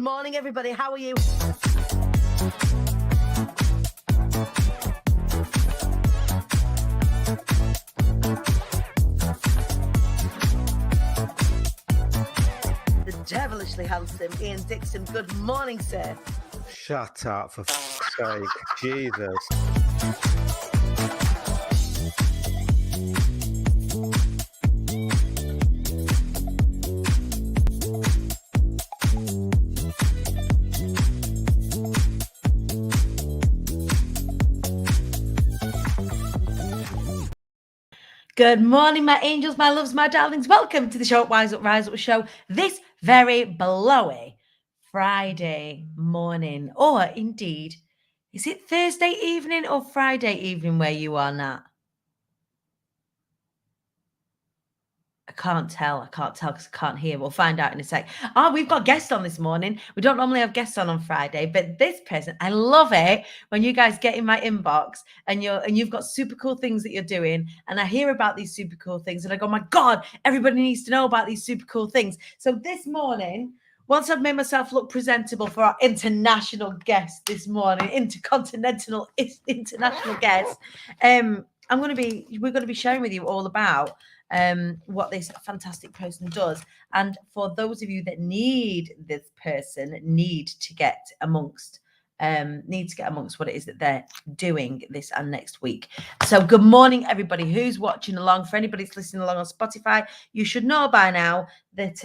morning, everybody. How are you? The devilishly handsome Ian Dixon. Good morning, sir. Shut up, for fuck's sake. Jesus. Good morning, my angels, my loves, my darlings. Welcome to the show, Wise Up, Rise Up show. This very blowy Friday morning, or indeed, is it Thursday evening or Friday evening where you are now? I can't tell because I can't hear. We'll find out in a sec. Oh, we've got guests on this morning. We don't normally have guests on Friday, but this person, I love it when you guys get in my inbox and you've got super cool things that you're doing, and I hear about these super cool things, and I go, my God, everybody needs to know about these super cool things. So this morning, once I've made myself look presentable for our international guest this morning, intercontinental international guest, we're going to be sharing with you all about what this fantastic person does. And for those of you that need this person, need to get amongst what it is that they're doing this and next week. So good morning, everybody who's watching along. For anybody that's listening along on Spotify, you should know by now that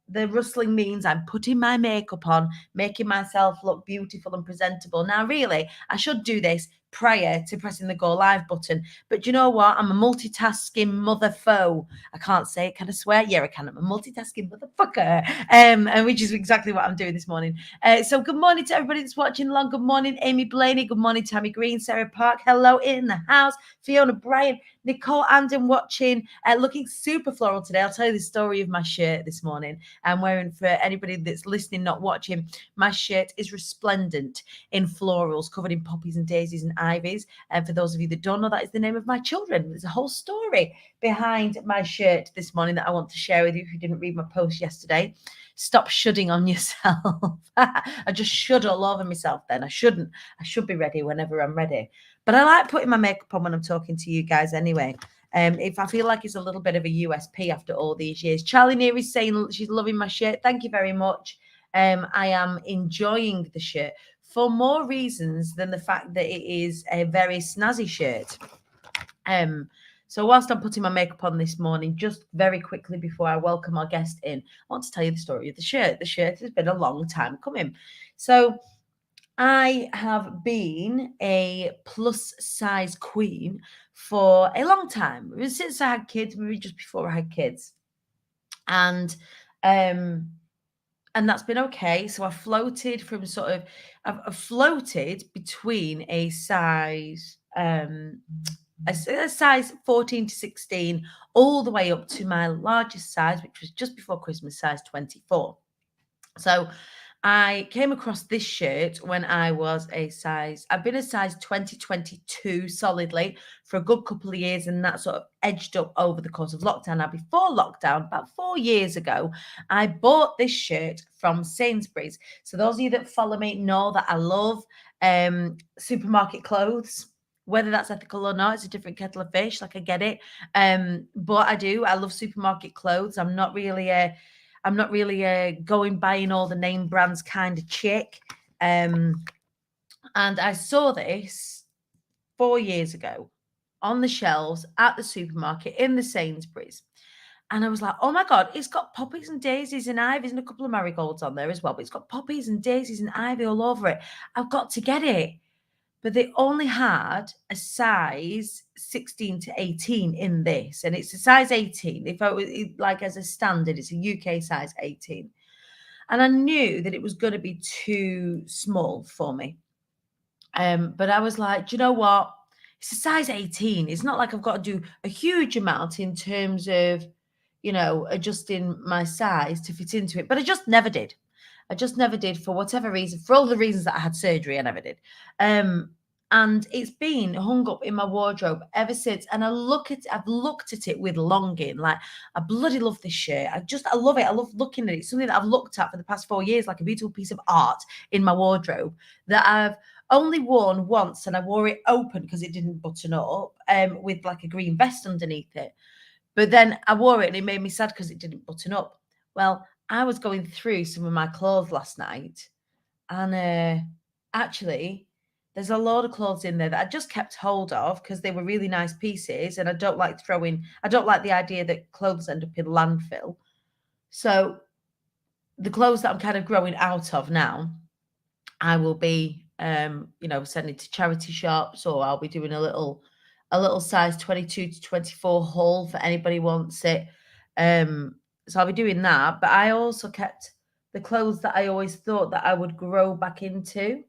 the rustling means I'm putting my makeup on, making myself look beautiful and presentable. Now, really, I should do this prior to pressing the go live button. But you know what? I'm a multitasking mother foe. I can't say it. Can I swear? Yeah, I can. I'm a multitasking motherfucker. And which is exactly what I'm doing this morning. So good morning to everybody that's watching along. Good morning, Amy Blaney. Good morning, Tammy Green, Sarah Park. Hello in the house. Fiona Bryant, Nicole Anden watching, looking super floral today. I'll tell you the story of my shirt this morning. I'm wearing, for anybody that's listening, not watching, my shirt is resplendent in florals, covered in poppies and daisies and ivies. And for those of you that don't know, that is the name of my children. There's a whole story behind my shirt this morning that I want to share with you if you didn't read my post yesterday. Stop shudding on yourself. I just shud all over myself then. I shouldn't. I should be ready whenever I'm ready. But I like putting my makeup on when I'm talking to you guys anyway. If I feel like it's a little bit of a USP after all these years. Charlie Neary is saying she's loving my shirt. Thank you very much. I am enjoying the shirt for more reasons than the fact that it is a very snazzy shirt. So whilst I'm putting my makeup on this morning, just very quickly before I welcome our guest in, I want to tell you the story of the shirt. The shirt has been a long time coming. So I have been a plus size queen for a long time. Since I had kids, maybe just before I had kids. And that's been okay. So I floated from I've floated between a size a size 14 to 16 all the way up to my largest size, which was just before Christmas, size 24. So I came across this shirt when I've been a size 2022 solidly for a good couple of years, and that sort of edged up over the course of lockdown. Now, before lockdown, about 4 years ago, I bought this shirt from Sainsbury's. So those of you that follow me know that I love supermarket clothes. Whether that's ethical or not, it's a different kettle of fish. Like, I get it. But I do. I love supermarket clothes. I'm not really going buying all the name brands kind of chick. And I saw this 4 years ago on the shelves at the supermarket in the Sainsbury's. And I was like, oh my God, it's got poppies and daisies and ivies and a couple of marigolds on there as well. But it's got poppies and daisies and ivy all over it. I've got to get it. But they only had a size 16 to 18 in this. And it's a size 18. If I was like as a standard, it's a UK size 18. And I knew that it was going to be too small for me. But I was like, do you know what? It's a size 18. It's not like I've got to do a huge amount in terms of, adjusting my size to fit into it. But I just never did. For whatever reason, for all the reasons that I had surgery, I never did. and it's been hung up in my wardrobe ever since. And I've looked at it with longing. Like, I bloody love this shirt. I love it. I love looking at it. It's something that I've looked at for the past 4 years, like a beautiful piece of art in my wardrobe that I've only worn once, and I wore it open because it didn't button up, with like a green vest underneath it. But then I wore it and it made me sad because it didn't button up. Well, I was going through some of my clothes last night, and actually, there's a load of clothes in there that I just kept hold of because they were really nice pieces, and I don't like the idea that clothes end up in landfill. So the clothes that I'm kind of growing out of now, I will be, sending to charity shops, or I'll be doing a little size 22 to 24 haul for anybody who wants it. So I'll be doing that. But I also kept the clothes that I always thought that I would grow back into.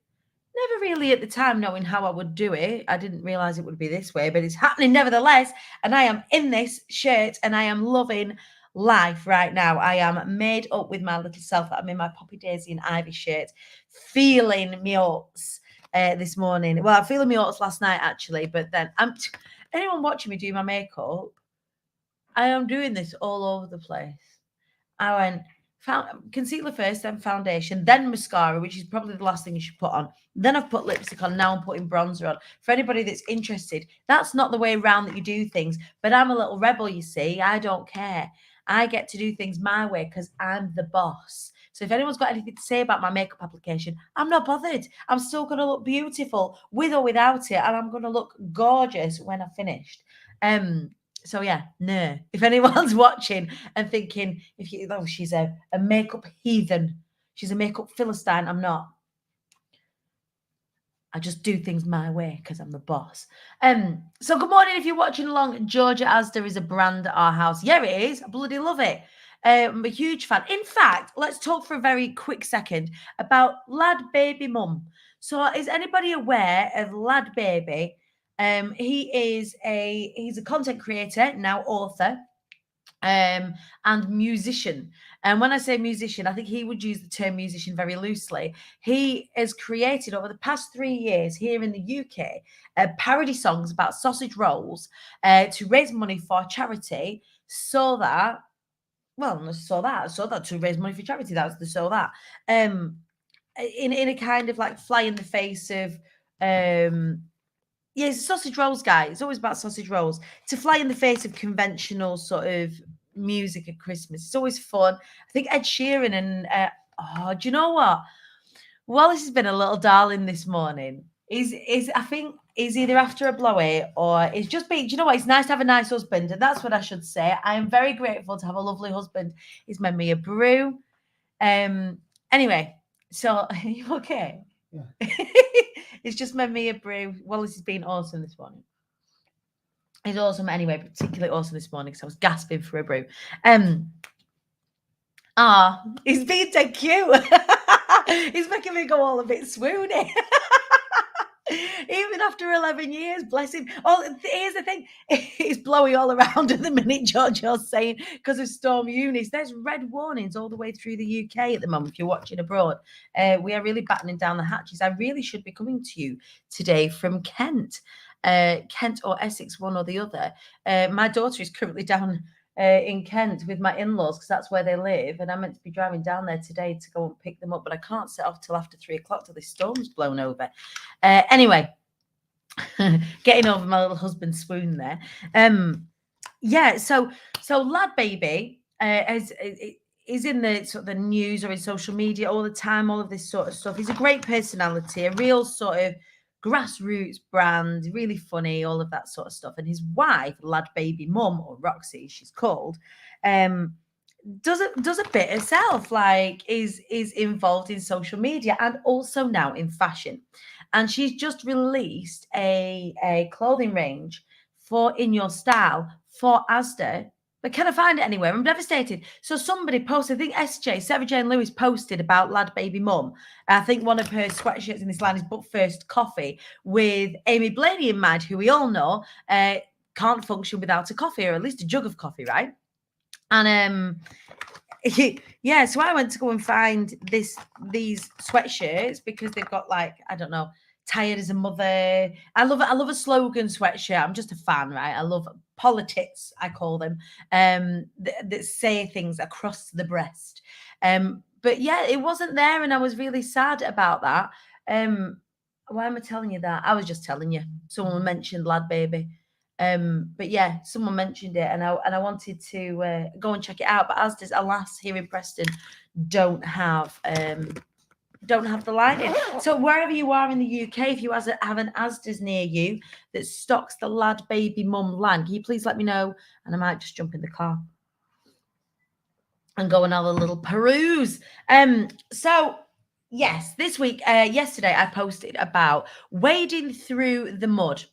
Never really at the time knowing how I would do it. I didn't realize it would be this way, but it's happening nevertheless. And I am in this shirt and I am loving life right now. I am made up with my little self that I'm in my Poppy Daisy and Ivy shirt, feeling me oats this morning. Well, I'm feeling me oats last night actually, but then anyone watching me do my makeup, I am doing this all over the place. I went concealer first, then foundation, then mascara, which is probably the last thing you should put on. Then I've put lipstick on. Now I'm putting bronzer on. For anybody that's interested, that's not the way around that you do things. But I'm a little rebel, you see. I don't care. I get to do things my way because I'm the boss. So if anyone's got anything to say about my makeup application, I'm not bothered. I'm still going to look beautiful with or without it. And I'm going to look gorgeous when I've finished. So yeah, no. If anyone's watching and thinking, she's a makeup heathen, she's a makeup philistine, I'm not. I just do things my way because I'm the boss. So good morning if you're watching along. Georgia Asda is a brand at our house. Yeah, it is. I bloody love it. I'm a huge fan. In fact, let's talk for a very quick second about Lad Baby Mum. So is anybody aware of Lad Baby? He's a content creator, now author, and musician. And when I say musician, I think he would use the term musician very loosely. He has created over the past 3 years here in the UK parody songs about sausage rolls to raise money for charity, so that to raise money for charity. That's the in a kind of like fly in the face of it's sausage rolls, guy. It's always about sausage rolls. To fly in the face of conventional sort of music at Christmas. It's always fun. I think Ed Sheeran and do you know what? Wallace has been a little darling this morning. I think he's either after a blowy or he's just been. Do you know what? It's nice to have a nice husband, and that's what I should say. I am very grateful to have a lovely husband. He's made me a brew. Anyway, so are you okay? Yeah. It's just made me a brew. Wallace has been awesome this morning. He's awesome anyway, particularly awesome this morning because I was gasping for a brew. He's being dead cute. He's making me go all a bit swoony. Even after 11 years, bless him. Oh, here's the thing. It's blowy all around at the minute, Giorgio's saying, because of Storm Eunice. There's red warnings all the way through the UK at the moment if you're watching abroad. We are really battening down the hatches. I really should be coming to you today from Kent. Kent or Essex, one or the other. My daughter is currently down in Kent with my in-laws because that's where they live, and I'm meant to be driving down there today to go and pick them up, but I can't set off till after 3 o'clock till this storm's blown over. Anyway, getting over my little husband's swoon there. So Lad Baby is in the sort of the news or in social media all the time, all of this sort of stuff. He's a great personality, a real sort of grassroots brand, really funny, all of that sort of stuff. And his wife, Lad Baby Mum, or Roxy, she's called, does a bit herself, like is involved in social media and also now in fashion. And she's just released a clothing range for In Your Style for Asda. But can I find it anywhere? I'm devastated. So somebody posted, I think SJ, Sarah Jane Lewis posted about Lad Baby Mum. I think one of her sweatshirts in this line is But First Coffee with Amy Blaney in mind, who we all know can't function without a coffee, or at least a jug of coffee, right? And yeah, so I went to go and find these sweatshirts because they've got like, I don't know, tired as a mother. I love a slogan sweatshirt. I'm just a fan, right? I love politics, I call them, that say things across the breast. But yeah, it wasn't there, and I was really sad about that. Why am I telling you that? I was just telling you. Someone mentioned Lad Baby. But yeah, someone mentioned it, and I wanted to go and check it out. But Asda's, alas, here in Preston, don't have the lining. So wherever you are in the UK, if you have an Asda's near you that stocks the Lad Baby Mum line, can you please let me know? And I might just jump in the car and go and have a little peruse. So yes, this week, yesterday, I posted about wading through the mud.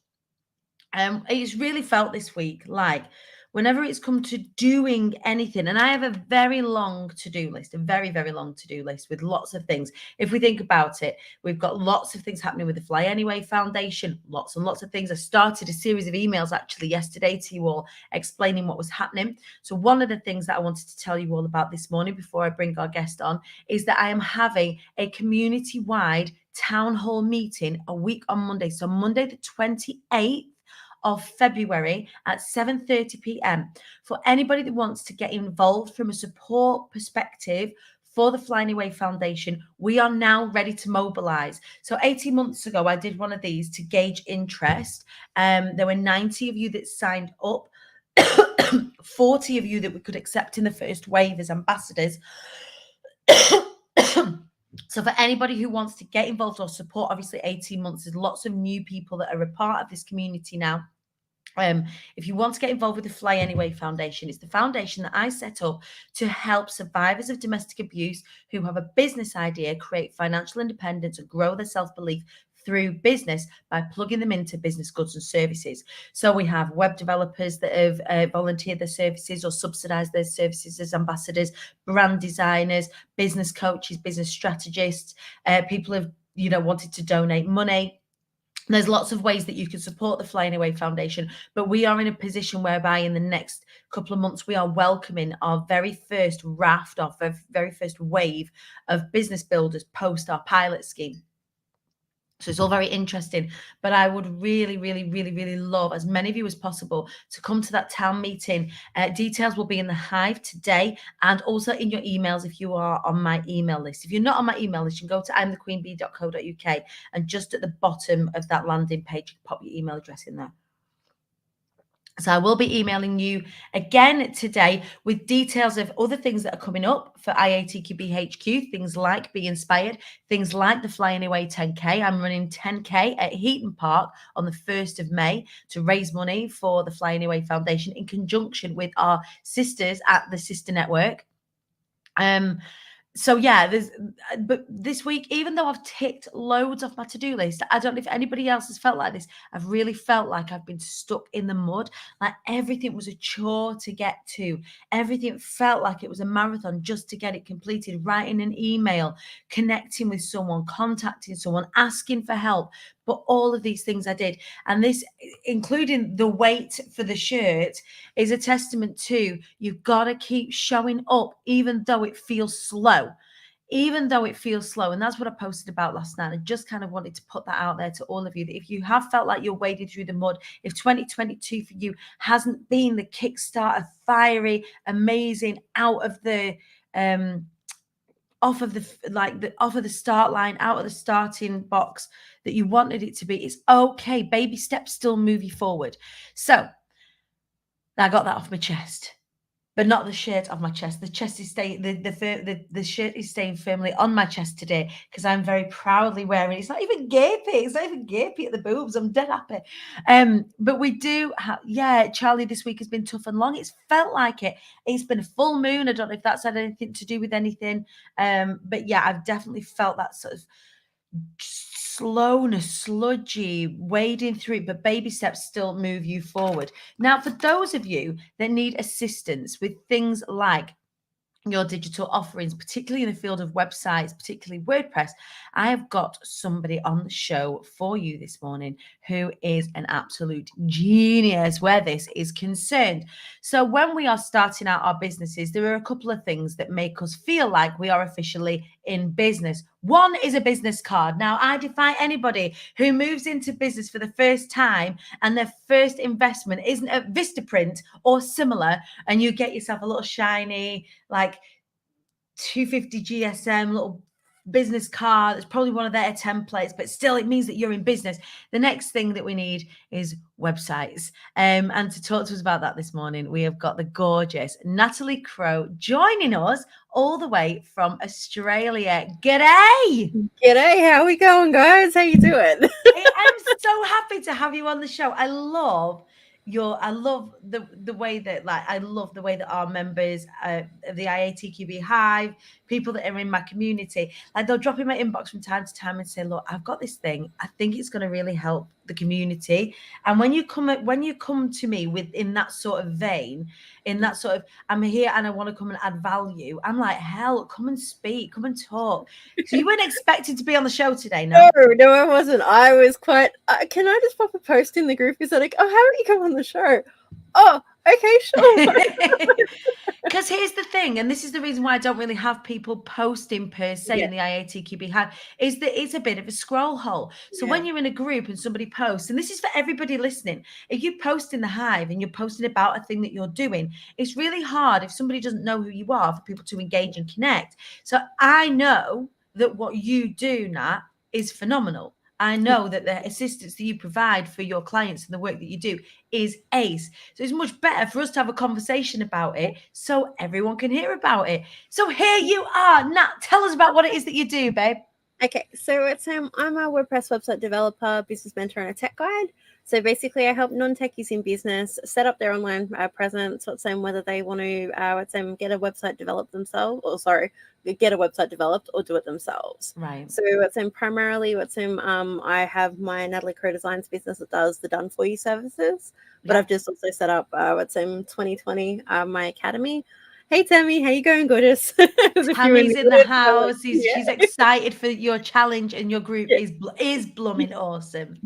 It's really felt this week like whenever it's come to doing anything, and I have a very long to-do list, a very, very long to-do list with lots of things. If we think about it, we've got lots of things happening with the Fly Anyway Foundation, lots and lots of things. I started a series of emails actually yesterday to you all explaining what was happening. So one of the things that I wanted to tell you all about this morning before I bring our guest on is that I am having a community-wide town hall meeting a week on Monday. So Monday the 28th of February at 7:30 p.m. for anybody that wants to get involved from a support perspective for the Fly Anyway Foundation. We are now ready to mobilize. So 18 months ago, I did one of these to gauge interest. There were 90 of you that signed up, 40 of you that we could accept in the first wave as ambassadors. So for anybody who wants to get involved or support, obviously 18 months, there's lots of new people that are a part of this community now. If you want to get involved with the Fly Anyway Foundation, it's the foundation that I set up to help survivors of domestic abuse who have a business idea create financial independence and grow their self-belief through business by plugging them into business goods and services. So we have web developers that have volunteered their services or subsidized their services as ambassadors, brand designers, business coaches, business strategists, people have wanted to donate money. There's lots of ways that you can support the Fly Anyway Foundation, but we are in a position whereby in the next couple of months, we are welcoming our very first raft, our very first wave of business builders post our pilot scheme. So it's all very interesting, but I would really, really, really, really love as many of you as possible to come to that town meeting. Details will be in the Hive today and also in your emails if you are on my email list. If you're not on my email list, you can go to imthequeenbee.co.uk and just at the bottom of that landing page, you pop your email address in there. So I will be emailing you again today with details of other things that are coming up for IATQB HQ, things like Be Inspired, things like the Fly Anyway 10K. I'm running 10K at Heaton Park on the 1st of May to raise money for the Fly Anyway Foundation in conjunction with our sisters at the Sister Network. So yeah, but this week, even though I've ticked loads off my to-do list, I don't know if anybody else has felt like this. I've really felt like I've been stuck in the mud. Like everything was a chore to get to. Everything felt like it was a marathon just to get it completed. Writing an email, connecting with someone, contacting someone, asking for help. But all of these things I did. And this, including the wait for the shirt, is a testament to you've got to keep showing up, even though it feels slow. Even though it feels slow. And that's what I posted about last night. I just kind of wanted to put that out there to all of you, that if you have felt like you're wading through the mud, if 2022 for you hasn't been the Kickstarter, fiery, amazing, off of the start line, out of the starting box that you wanted it to be, it's okay. Baby steps still move you forward. So I got that off my chest, but not the shirt off my chest. The chest is staying, the shirt is staying firmly on my chest today because I'm very proudly wearing it. It's not even gapey. It's not even gapey at the boobs. I'm dead happy. But we do have, Charlie, this week has been tough and long. It's felt like it. It's been a full moon. I don't know if that's had anything to do with anything. But yeah, I've definitely felt that sort of slowness, sludgy, wading through, but baby steps still move you forward. Now, for those of you that need assistance with things like your digital offerings, particularly in the field of websites, particularly WordPress, I have got somebody on the show for you this morning who is an absolute genius where this is concerned. So when we are starting out our businesses, there are a couple of things that make us feel like we are officially in business. One is a business card. Now, I defy anybody who moves into business for the first time and their first investment isn't at Vistaprint or similar, and you get yourself a little shiny, like 250 GSM little business card. It's probably one of their templates, but still it means that you're in business. The next thing that we need is websites. And to talk to us about that this morning, we have got the gorgeous Natalie Crowe joining us all the way from Australia. G'day! G'day, how we going, guys? How you doing? I'm so happy to have you on the show. I love the way that, like, I love the way that our members of the IATQB Hive, people that are in my community, like, they'll drop in my inbox from time to time and say, look, I've got this thing, I think it's going to really help the community. And when you come to me within that sort of vein, in that sort of, I'm here and I want to come and add value, I'm like, hell, come and speak, come and talk. So you weren't expected to be on the show today, no? No, I wasn't. I was quite. Can I just pop a post in the group? Is that like, oh, how about you come on the show? Oh, okay, sure. Because here's the thing, and this is the reason why I don't really have people posting per se in the IATQB Hive, is that it's a bit of a scroll hole. So when you're in a group and somebody posts, and this is for everybody listening, if you post in the Hive and you're posting about a thing that you're doing, it's really hard if somebody doesn't know who you are for people to engage and connect. So I know that what you do, Nat, is phenomenal. I know that the assistance that you provide for your clients and the work that you do is ace. So it's much better for us to have a conversation about it so everyone can hear about it. So here you are. Nat, tell us about what it is that you do, babe. Okay, so it's I'm a WordPress website developer, business mentor, and a tech guide. So basically, I help non-techies in business set up their online presence. Whether they want to get a website developed themselves, get a website developed or do it themselves. Right. So primarily I have my Natalie Crowe Designs business that does the done for you services. But I've just also set up 2020 my academy. Hey Tammy, how you going, gorgeous? Tammy's in the house. She's excited for your challenge, and your group is blooming awesome.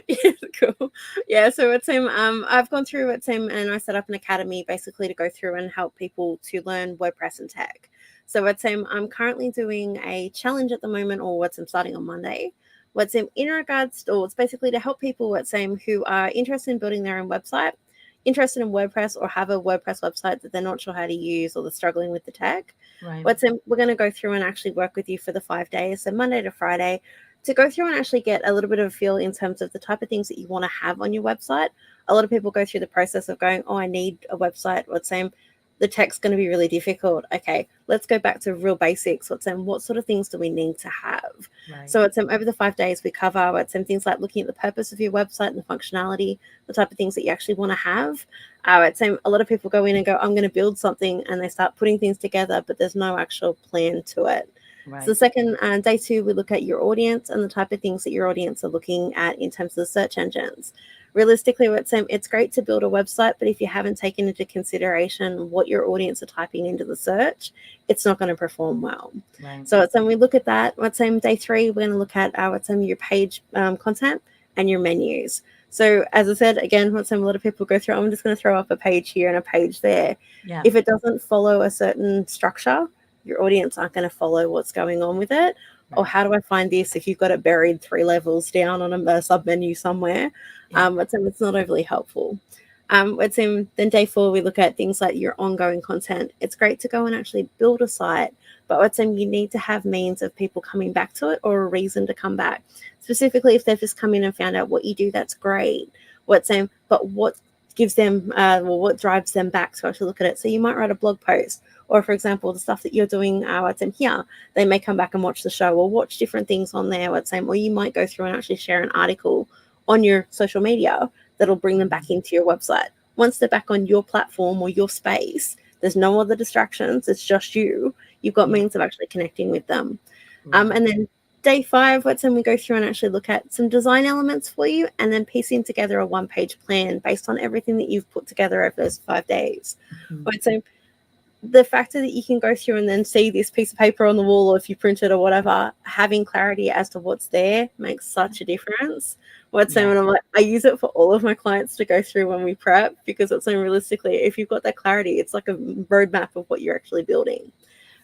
Yeah, cool. Yeah, so I've gone through and I set up an academy basically to go through and help people to learn WordPress and tech. So I'm currently doing a challenge at the moment, or I'm starting on Monday. In regards to, it's basically to help people who are interested in building their own website, interested in WordPress, or have a WordPress website that they're not sure how to use, or they're struggling with the tech. Right. We're going to go through and actually work with you for the 5 days, so Monday to Friday, to go through and actually get a little bit of a feel in terms of the type of things that you want to have on your website. A lot of people go through the process of going, oh, I need a website. The tech's going to be really difficult. Okay, let's go back to real basics. What sort of things do we need to have? Right. So over the 5 days, we cover things like looking at the purpose of your website and the functionality, the type of things that you actually want to have. A lot of people go in and go, I'm going to build something, and they start putting things together, but there's no actual plan to it. Right. So the second day 2, we look at your audience and the type of things that your audience are looking at in terms of the search engines. Realistically, it's great to build a website, but if you haven't taken into consideration what your audience are typing into the search, it's not going to perform well. Right. So we look at that. Day 3, we're going to look at your page content and your menus. So as I said, again, a lot of people go through, I'm just going to throw up a page here and a page there. Yeah. If it doesn't follow a certain structure, your audience aren't going to follow what's going on with it. Right. Or how do I find this if you've got it buried 3 levels down on a sub-menu somewhere? Yeah. It's not overly helpful. Then day 4, we look at things like your ongoing content. It's great to go and actually build a site, but you need to have means of people coming back to it, or a reason to come back. Specifically, if they've just come in and found out what you do, that's great. But what gives them, what drives them back to actually look at it? So you might write a blog post, or for example, the stuff that you're doing here, they may come back and watch the show or watch different things on there. Or you might go through and actually share an article on your social media that'll bring them back into your website. Once they're back on your platform or your space, there's no other distractions. It's just you. You've got means of actually connecting with them. And then day 5, we go through and actually look at some design elements for you, and then piecing together a 1-page plan based on everything that you've put together over those 5 days. Mm-hmm. the factor that you can go through and then see this piece of paper on the wall, or if you print it or whatever, having clarity as to what's there makes such a difference. What's saying when I'm like, I use it for all of my clients to go through when we prep, because it's saying realistically, if you've got that clarity, it's like a roadmap of what you're actually building.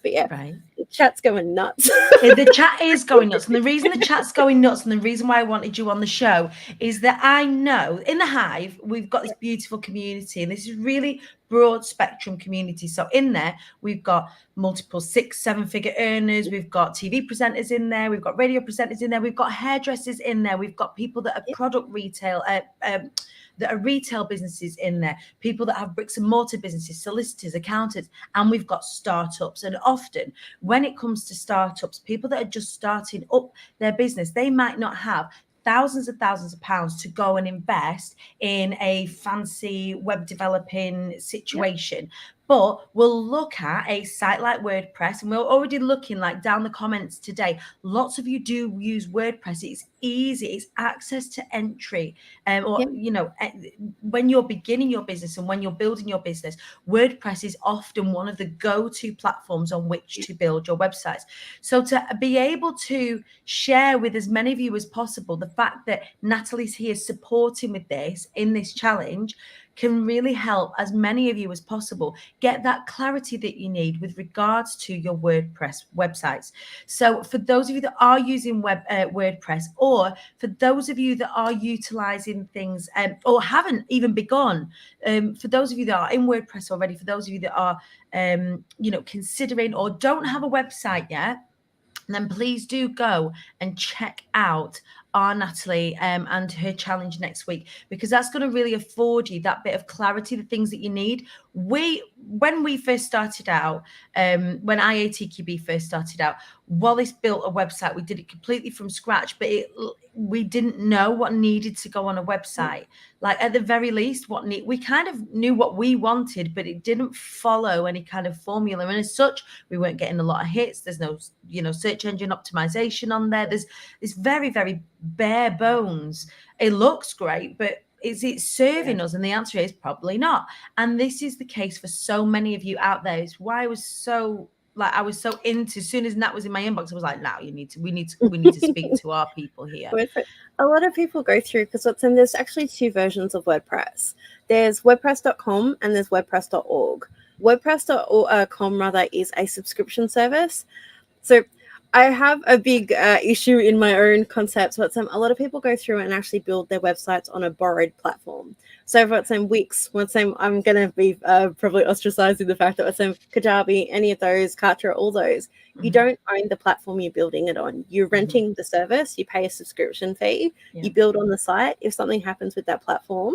But yeah, Right. the chat's going nuts. The chat is going nuts. And the reason the chat's going nuts and the reason why I wanted you on the show is that I know in the Hive, we've got this beautiful community, and this is really broad spectrum community. So in there, we've got multiple 6-7 figure earners. We've got TV presenters in there. We've got radio presenters in there. We've got hairdressers in there. We've got people that are product retail, that are retail businesses in there, people that have bricks and mortar businesses, solicitors, accountants, and we've got startups. And often when it comes to startups, people that are just starting up their business, they might not have thousands of pounds to go and invest in a fancy web developing situation. But we'll look at a site like WordPress, and we're already looking like down the comments today. Lots of you do use WordPress. It's easy. It's access to entry. When you're beginning your business and when you're building your business, WordPress is often one of the go-to platforms on which to build your websites. So to be able to share with as many of you as possible the fact that Natalie's here supporting with this in this challenge can really help as many of you as possible get that clarity that you need with regards to your WordPress websites. So for those of you that are using WordPress, or for those of you that are utilizing things or haven't even begun, for those of you that are in WordPress already, for those of you that are considering or don't have a website yet, then please do go and check out our Natalie and her challenge next week, because that's going to really afford you that bit of clarity, the things that you need. When we first started out, when IATQB first started out, Wallace built a website. We did it completely from scratch, but we didn't know what needed to go on a website. Like at the very least, we kind of knew what we wanted, but it didn't follow any kind of formula. And as such, we weren't getting a lot of hits. There's no, search engine optimization on there. There's very, very bare bones. It looks great, but is it serving us? And the answer is probably not. And this is the case for so many of you out there. It's why I was so into, as soon as Nat was in my inbox, I was like, now we need to speak to our people here. A lot of people go through, because there's actually two versions of WordPress. There's WordPress.com and there's WordPress.org. WordPress.com is a subscription service. So I have a big issue in my own concept. So a lot of people go through and actually build their websites on a borrowed platform. So for Wix, I'm going to be probably ostracizing the fact that Kajabi, any of those, Kartra, all those, you don't own the platform you're building it on. You're renting the service, you pay a subscription fee, you build on the site. If something happens with that platform,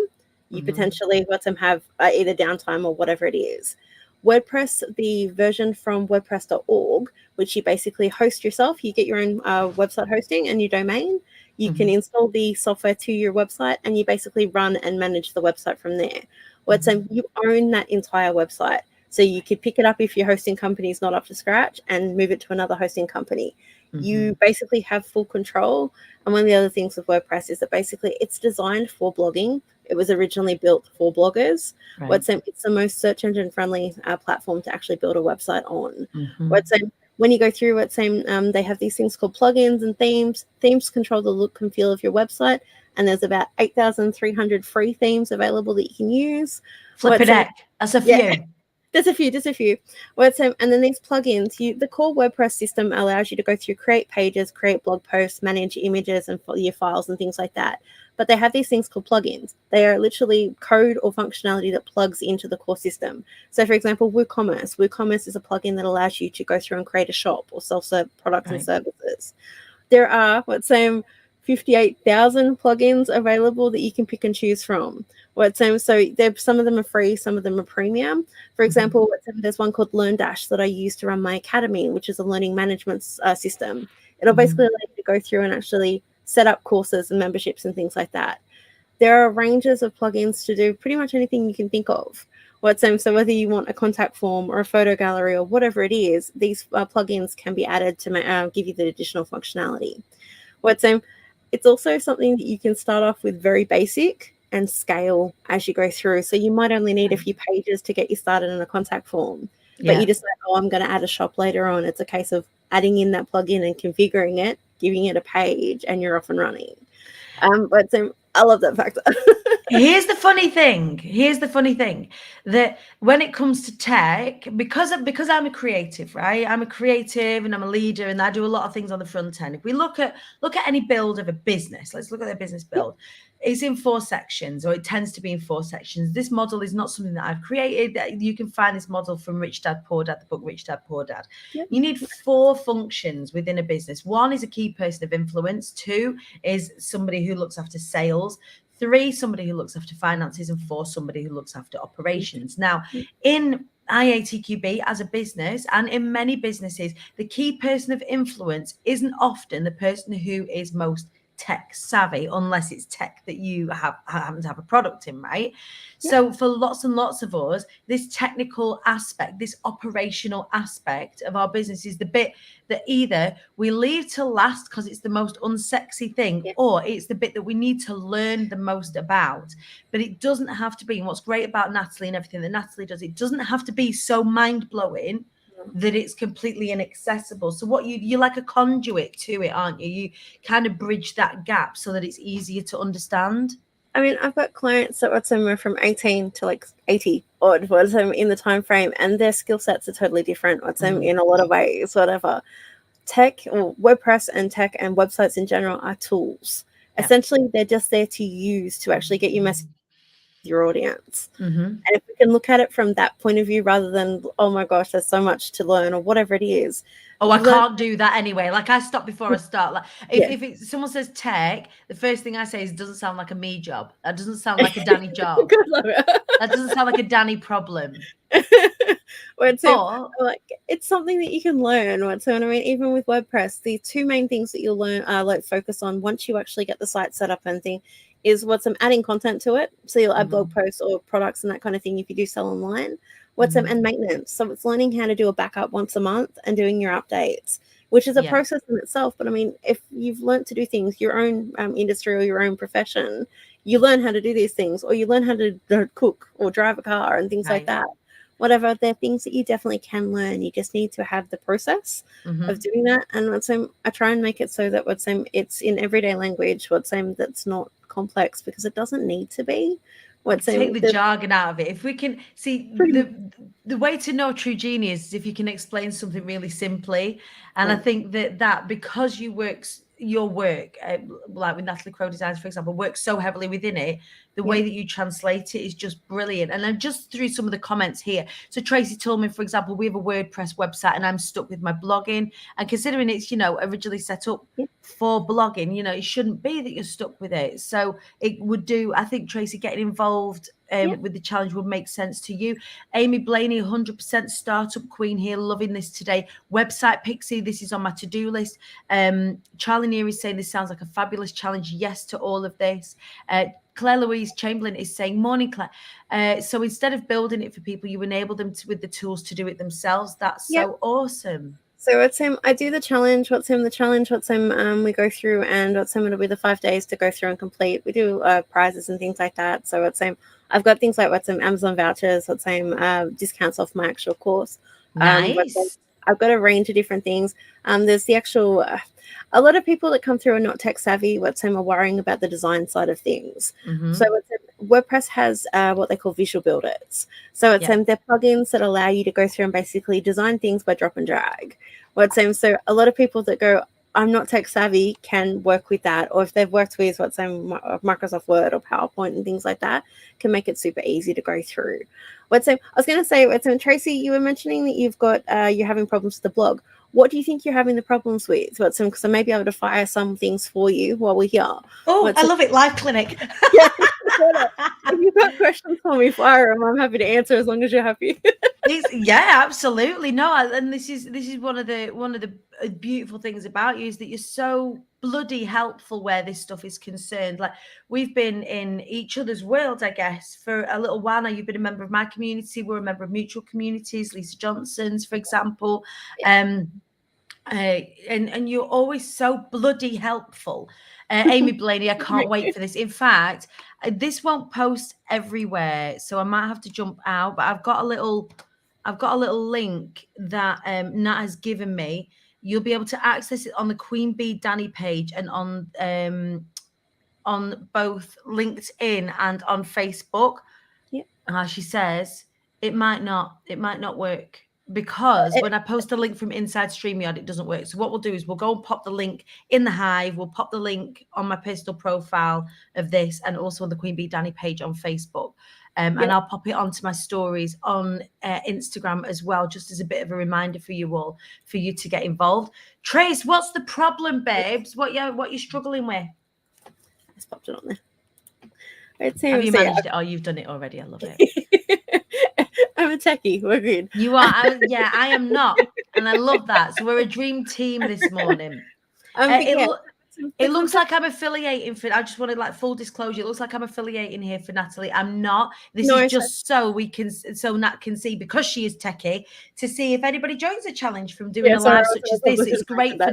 you potentially have either downtime or whatever it is. WordPress, the version from WordPress.org, which you basically host yourself, you get your own website hosting and your domain. You can install the software to your website and you basically run and manage the website from there. You own that entire website. So you could pick it up if your hosting company is not up to scratch and move it to another hosting company. You basically have full control. And one of the other things with WordPress is that basically it's designed for blogging. It was originally built for bloggers. Right. It's the most search engine friendly platform to actually build a website on. When you go through they have these things called plugins and themes. Themes control the look and feel of your website. And there's about 8,300 free themes available that you can use. Flip-a-deck. That's a few. Yeah. There's a few. And then these plugins, the core WordPress system allows you to go through, create pages, create blog posts, manage images and your files and things like that. But they have these things called plugins. They are literally code or functionality that plugs into the core system. So, for example, WooCommerce. WooCommerce is a plugin that allows you to go through and create a shop or self-serve products and services. There are 58,000 plugins available that you can pick and choose from. So some of them are free, some of them are premium. For example, there's one called LearnDash that I use to run my academy, which is a learning management system. It'll basically allow you to go through and actually set up courses and memberships and things like that. There are ranges of plugins to do pretty much anything you can think of. So whether you want a contact form or a photo gallery or whatever it is, these plugins can be added to give you the additional functionality. It's also something that you can start off with very basic and scale as you go through. So you might only need a few pages to get you started in a contact form. but Yeah. you decide, oh, I'm going to add a shop later on. It's a case of adding in that plugin and configuring it, giving it a page, and you're off and running. But I love that factor. Here's the funny thing. That when it comes to tech, because I'm a creative, right? I'm a creative and I'm a leader, and I do a lot of things on the front end. If we look at any build of a business, let's look at their business build. It's in 4 sections, or it tends to be in 4 sections. This model is not something that I've created. You can find this model from Rich Dad Poor Dad, the book Rich Dad Poor Dad. Yep. You need 4 functions within a business. 1 is a key person of influence. 2 is somebody who looks after sales. 3, somebody who looks after finances, and 4, somebody who looks after operations. Now, in IATQB as a business, and in many businesses, the key person of influence isn't often the person who is most tech savvy, unless it's tech that you happen to have a product in, right? Yeah. So for lots and lots of us, this technical aspect, this operational aspect of our business is the bit that either we leave to last because it's the most unsexy thing, or it's the bit that we need to learn the most about. But it doesn't have to be. And what's great about Natalie and everything that Natalie does, it doesn't have to be so mind-blowing that it's completely inaccessible. So what you're like a conduit to it, aren't you? You kind of bridge that gap so that it's easier to understand. I mean, I've got clients that were somewhere from 18 to like 80 odd in the time frame, and their skill sets are totally different in a lot of ways, whatever. Tech or WordPress and tech and websites in general are tools. Essentially, they're just there to use to actually get your message to your audience. And if we can look at it from that point of view, rather than, oh my gosh, there's so much to learn, or whatever it is. Oh, I can't do that anyway. Like, I stop before I start. Like, if someone says tech, the first thing I say is, it doesn't sound like a me job. That doesn't sound like a Danny job. That doesn't sound like a Danny problem. Like, it's something that you can learn. So I mean, even with WordPress, the 2 main things that you'll learn, like focus on once you actually get the site set up and thing, is adding content to it. So you'll add blog posts or products and that kind of thing if you do sell online. And maintenance. So it's learning how to do a backup once a month and doing your updates, which is a process in itself. But I mean, if you've learned to do things, your own industry or your own profession, you learn how to do these things, or you learn how to cook or drive a car and things like that. Whatever, they're things that you definitely can learn. You just need to have the process of doing that. And I try and make it so that it's in everyday language. That's not complex, because it doesn't need to be. Take the jargon out of it. If we can see the way to know true genius is if you can explain something really simply. And I think that because your work, like with Natalie Crow Designs, for example, works so heavily within it, the way that you translate it is just brilliant. And then just through some of the comments here. So Tracy told me, for example, we have a WordPress website and I'm stuck with my blogging. And considering it's, originally set up for blogging, it shouldn't be that you're stuck with it. So it would do, I think, Tracy, getting involved with the challenge would make sense to you. Amy Blaney, 100% startup queen here, loving this today. Website Pixie, this is on my to-do list. Charlie Neary is saying this sounds like a fabulous challenge. Yes to all of this. Claire Louise Chamberlain is saying, morning, Claire. So instead of building it for people, you enable them with the tools to do it themselves. That's so awesome. So I do the challenge. We go through, and it'll be the 5 days to go through and complete. We do prizes and things like that. So I've got things like Amazon vouchers, discounts off my actual course. Nice. I've got a range of different things. There's the actual, a lot of people that come through are not tech savvy, are worrying about the design side of things. So WordPress has what they call visual builders. So they're plugins that allow you to go through and basically design things by drop and drag. So a lot of people that go, I'm not tech savvy, can work with that. Or if they've worked with Microsoft Word or PowerPoint and things like that, can make it super easy to go through. I was going to say, Tracy, you were mentioning that you're having problems with the blog. What do you think you're having the problems with? Because I may be able to fire some things for you while we're here. Oh, I love it. Live clinic. If you've got questions for me, fire them. I'm happy to answer as long as you're happy. Yeah, absolutely. No, and this is one of the beautiful things about you is that you're so bloody helpful where this stuff is concerned. Like, we've been in each other's world, I guess, for a little while now. You've been a member of my community. We're a member of mutual communities, Lisa Johnson's, for example. And you're always so bloody helpful. Amy Blaney, I can't wait for this. In fact, this won't post everywhere, so I might have to jump out, but I've got a little I've got a little link that Nat has given me. You'll be able to access it on the Queen Bee Danny page and on both LinkedIn and on Facebook. She says it might not work because when I post a link from inside StreamYard, it doesn't work. So what we'll do is we'll go and pop the link in the Hive. We'll pop the link on my personal profile of this and also on the Queen Bee Danny page on Facebook. And I'll pop it onto my stories on Instagram as well, just as a bit of a reminder for you all, for you to get involved. Trace, what's the problem, babes? What you struggling with? I just popped it on there. Have you managed it? Oh, you've done it already. I love it. I'm a techie. We're good. You are. I am not. And I love that. So we're a dream team this morning. It looks like I'm affiliating for, I just wanted like full disclosure. It looks like I'm affiliating here for Natalie. I'm not. This is just so Nat can see, because she is techie, to see if anybody joins a challenge from doing a live such as this. It's great for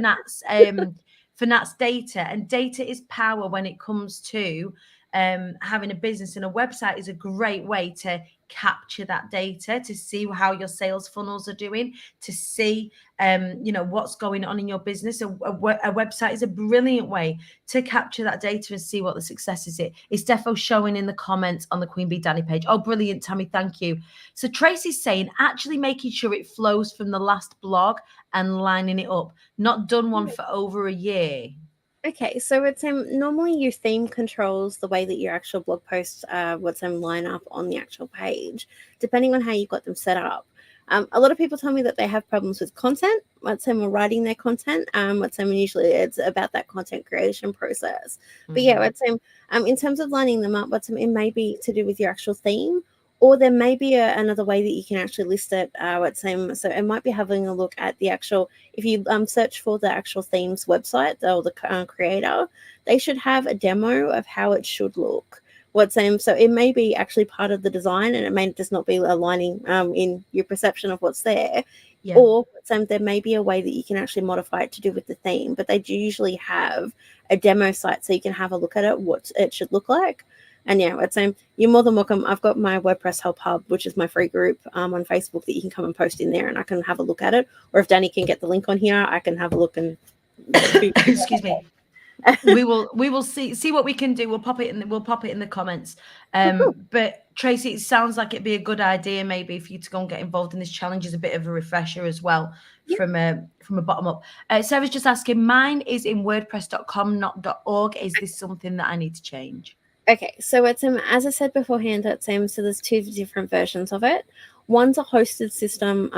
Nat's data, and data is power when it comes to having a business, and a website is a great way to capture that data, to see how your sales funnels are doing, to see what's going on in your business. A website is a brilliant way to capture that data and see what the success is. It's defo showing in the comments on the Queen Bee Danny page. Oh, brilliant, Tammy, thank you. So Tracy's saying actually making sure it flows from the last blog and lining it up. Not done one for over a year. Okay, so it's normally your theme controls the way that your actual blog posts line up on the actual page, depending on how you've got them set up. A lot of people tell me that they have problems with content. We're writing their content. Usually it's about that content creation process. But in terms of lining them up, it may be to do with your actual theme, or there may be another way that you can actually list it. So it might be having a look at the actual, if you search for the actual themes website or the creator, they should have a demo of how it should look. So it may be actually part of the design, and it may just not be aligning in your perception of what's there. Yeah. Or there may be a way that you can actually modify it to do with the theme, but they do usually have a demo site so you can have a look at it, what it should look like. And you're more than welcome. I've got my WordPress Help Hub, which is my free group on Facebook that you can come and post in there, and I can have a look at it. Or if Danny can get the link on here, I can have a look and excuse me. we will see what we can do. We'll pop it in the comments. But Tracy, it sounds like it'd be a good idea maybe for you to go and get involved in this challenge as a bit of a refresher as well. From a bottom up. Sarah's just asking, mine is in wordpress.com, not .org. Is this something that I need to change? Okay, so it's as I said beforehand, so there's two different versions of it. One's a hosted system,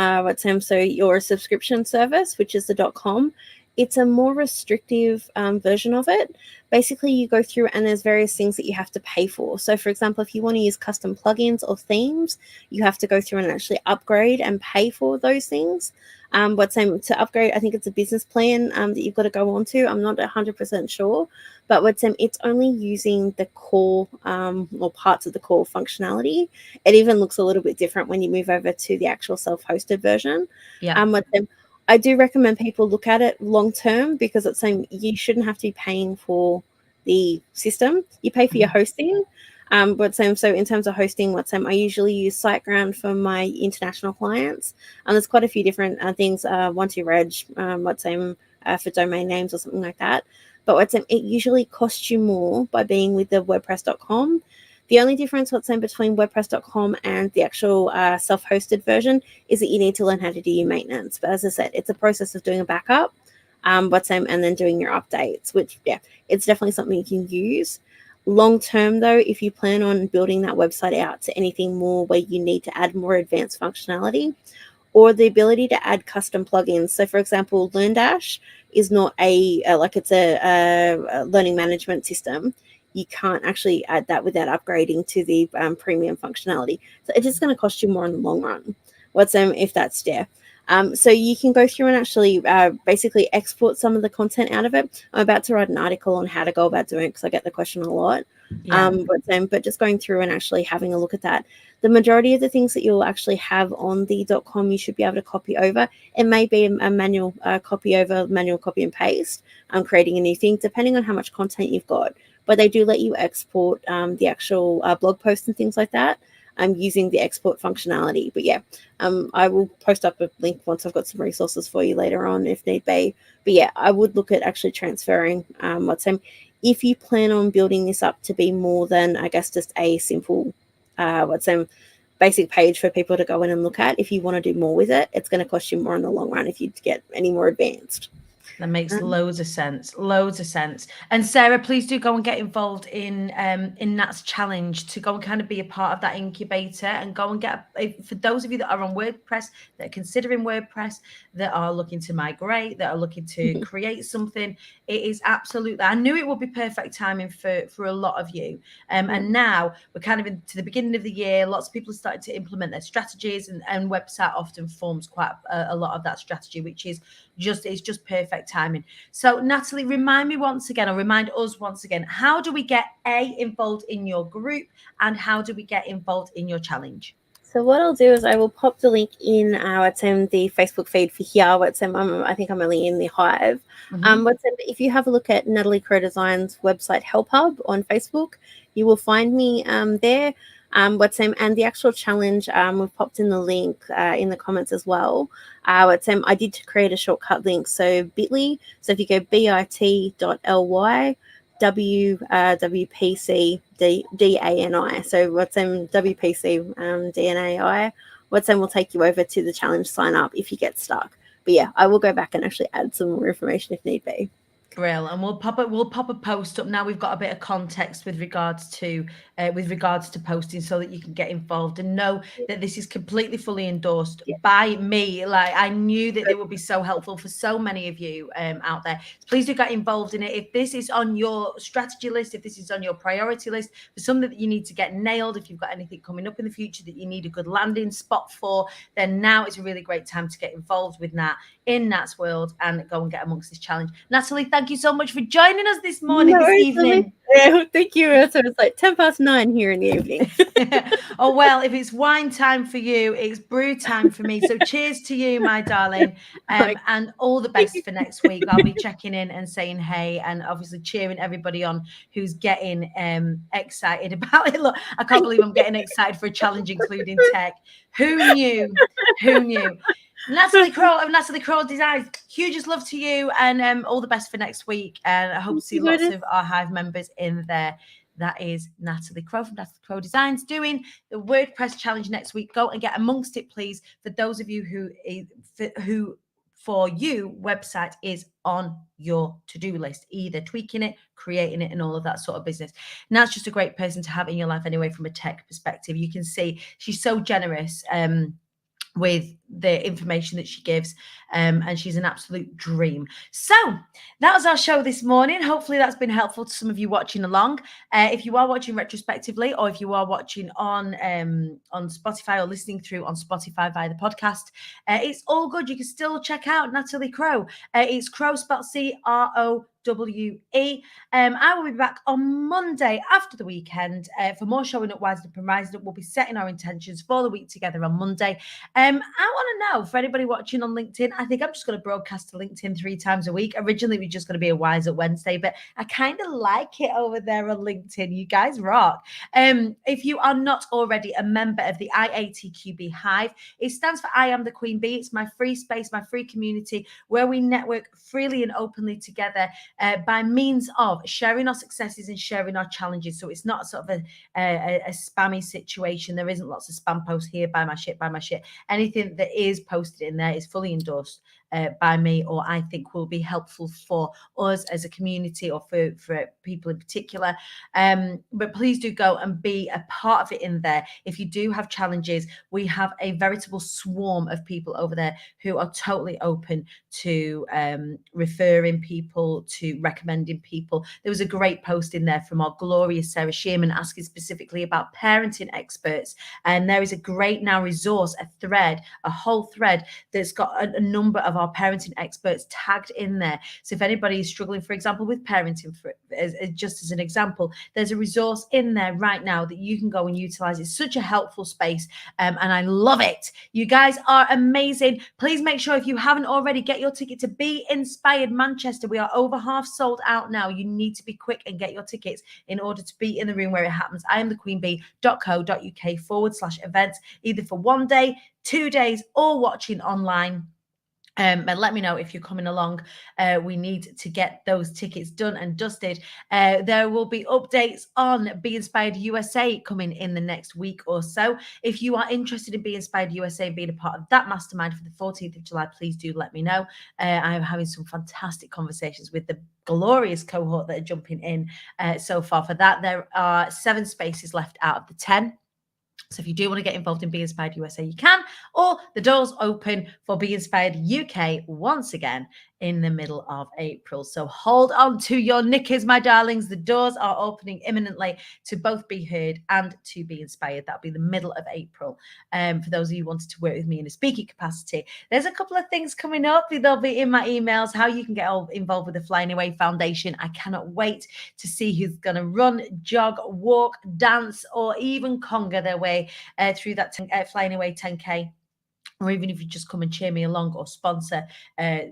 so you're a subscription service, which is the .com. It's a more restrictive version of it. Basically, you go through and there's various things that you have to pay for. So, for example, if you want to use custom plugins or themes, you have to go through and actually upgrade and pay for those things. To upgrade, I think it's a business plan that you've got to go on to. I'm not 100% sure, but it's only using the core or parts of the core functionality. It even looks a little bit different when you move over to the actual self-hosted version. Yeah. I do recommend people look at it long term, because it's saying you shouldn't have to be paying for the system. You pay for your hosting. So in terms of hosting, I usually use SiteGround for my international clients. And there's quite a few different things, 12reg, for domain names or something like that. But it usually costs you more by being with the WordPress.com. The only difference between WordPress.com and the actual self-hosted version is that you need to learn how to do your maintenance. But as I said, it's a process of doing a backup, and then doing your updates, which, it's definitely something you can use. Long term, though, if you plan on building that website out to anything more where you need to add more advanced functionality, or the ability to add custom plugins. So, for example, LearnDash is not it's a learning management system. You can't actually add that without upgrading to the premium functionality. So it's just going to cost you more in the long run. If that's there. So you can go through and actually basically export some of the content out of it. I'm about to write an article on how to go about doing it, because I get the question a lot. Yeah. But just going through and actually having a look at that. The majority of the things that you'll actually have on the .com, you should be able to copy over. It may be a manual copy and paste, creating a new thing, depending on how much content you've got. But they do let you export the actual blog posts and things like that. using the export functionality. But yeah, I will post up a link once I've got some resources for you later on if need be. But yeah, I would look at actually transferring WhatsApp if you plan on building this up to be more than, I guess, just a simple WhatsApp basic page for people to go in and look at. If you want to do more with it, it's going to cost you more in the long run if you get any more advanced. That makes loads of sense. Loads of sense. And Sarah, please do go and get involved in Nat's challenge to go and kind of be a part of that incubator and go and get, for those of you that are on WordPress, that are considering WordPress, that are looking to migrate, that are looking to create something, it is absolutely, I knew it would be perfect timing for a lot of you. And now we're kind of into the beginning of the year. Lots of people are starting to implement their strategies, and website often forms quite a lot of that strategy, which is it's just perfect timing. So Natalie, remind me once again, or remind us once again, how do we get involved in your group, and how do we get involved in your challenge? So what I'll do is I will pop the link in the Facebook feed for here. I think I'm only in the Hive. If you have a look at Natalie Crow Design's website Help Hub on Facebook, you will find me there. And the actual challenge, we've popped in the link in the comments as well. I did create a shortcut link, so bit.ly. So if you go bit.ly WPC DANI, so WPC DNAI, will take you over to the challenge sign up if you get stuck. But yeah, I will go back and actually add some more information if need be. Brill, and we'll pop a post up now. We've got a bit of context with regards to posting, so that you can get involved and know that this is completely fully endorsed by me. Like, I knew that it would be so helpful for so many of you out there. So please do get involved in it. If this is on your strategy list, if this is on your priority list for something that you need to get nailed, if you've got anything coming up in the future that you need a good landing spot for, then now is a really great time to get involved with Nat in Nat's world and go and get amongst this challenge. Natalie, thank you so much for joining us this evening. Yeah, thank you. So it's like 9:10 here in the evening. Oh, well, if it's wine time for you, it's brew time for me. So cheers to you, my darling, and all the best for next week. I'll be checking in and saying hey, and obviously cheering everybody on who's getting excited about it. Look, I can't believe I'm getting excited for a challenge including tech. Who knew? Who knew? Natalie Crow of Natalie Crow Designs, hugest love to you, and all the best for next week. And I hope to see lots of our Hive members in there. That is Natalie Crow from Natalie Crow Designs doing the WordPress challenge next week. Go and get amongst it, please. For those of you who for you, website is on your to-do list, either tweaking it, creating it, and all of that sort of business. Nat's just a great person to have in your life anyway, from a tech perspective. You can see she's so generous with the information that she gives, and she's an absolute dream. So that was our show this morning. Hopefully that's been helpful to some of you watching along. If you are watching retrospectively, or if you are watching on Spotify, or listening through on Spotify via the podcast, it's all good. You can still check out Natalie Crow. It's Crow spelled CROWE. I will be back on Monday after the weekend for more Showing Up Wisely and Rising Up. We'll be setting our intentions for the week together on Monday. I want to know, for anybody watching on LinkedIn, I think I'm just going to broadcast to LinkedIn 3 times a week. Originally, it was just going to be a Wise Up Wednesday, but I kind of like it over there on LinkedIn. You guys rock. If you are not already a member of the IATQB Hive, it stands for I Am the Queen Bee. It's my free space, my free community, where we network freely and openly together by means of sharing our successes and sharing our challenges. So it's not sort of a spammy situation. There isn't lots of spam posts here, buy my shit, buy my shit. Anything that is posted in there is fully endorsed by me, or I think will be helpful for us as a community, or for people in particular. But please do go and be a part of it in there. If you do have challenges, we have a veritable swarm of people over there who are totally open to referring people, to recommending people. There was a great post in there from our glorious Sarah Shearman asking specifically about parenting experts, and there is a great now resource, a whole thread that's got a number of have our parenting experts tagged in there. So if anybody is struggling, for example, with parenting, just as an example, there's a resource in there right now that you can go and utilize. It's such a helpful space, and I love it. You guys are amazing. Please make sure, if you haven't already, get your ticket to Be Inspired Manchester. We are over half sold out now. You need to be quick and get your tickets in order to be in the room where it happens. iamthequeenbee.co.uk/events, either for 1 day, 2 days, or watching online. And let me know if you're coming along. We need to get those tickets done and dusted. There will be updates on Be Inspired USA coming in the next week or so. If you are interested in Be Inspired USA and being a part of that mastermind for the 14th of July, please do let me know. I'm having some fantastic conversations with the glorious cohort that are jumping in so far for that. There are 7 spaces left out of the 10. So if you do want to get involved in Be Inspired USA, you can, or the doors open for Be Inspired UK once again in the middle of April. So hold on to your knickers, my darlings. The doors are opening imminently to both Be Heard and to Be Inspired. That'll be the middle of April. For those of you who wanted to work with me in a speaking capacity, there's a couple of things coming up. They'll be in my emails, how you can get involved with the Flying Away Foundation. I cannot wait to see who's going to run, jog, walk, dance, or even conga their way through that Flying Away 10K. Or even if you just come and cheer me along or sponsor,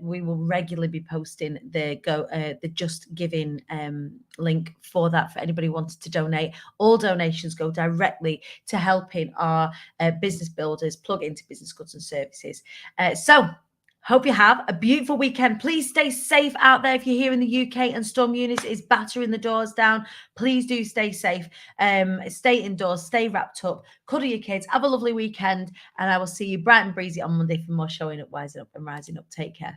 we will regularly be posting the Just Giving link for that for anybody who wanted to donate. All donations go directly to helping our business builders plug into business goods and services. So hope you have a beautiful weekend. Please stay safe out there. If you're here in the UK and Storm Eunice is battering the doors down, please do stay safe. Stay indoors, stay wrapped up, cuddle your kids, have a lovely weekend, and I will see you bright and breezy on Monday for more Showing Up, Wising Up and Rising Up. Take care.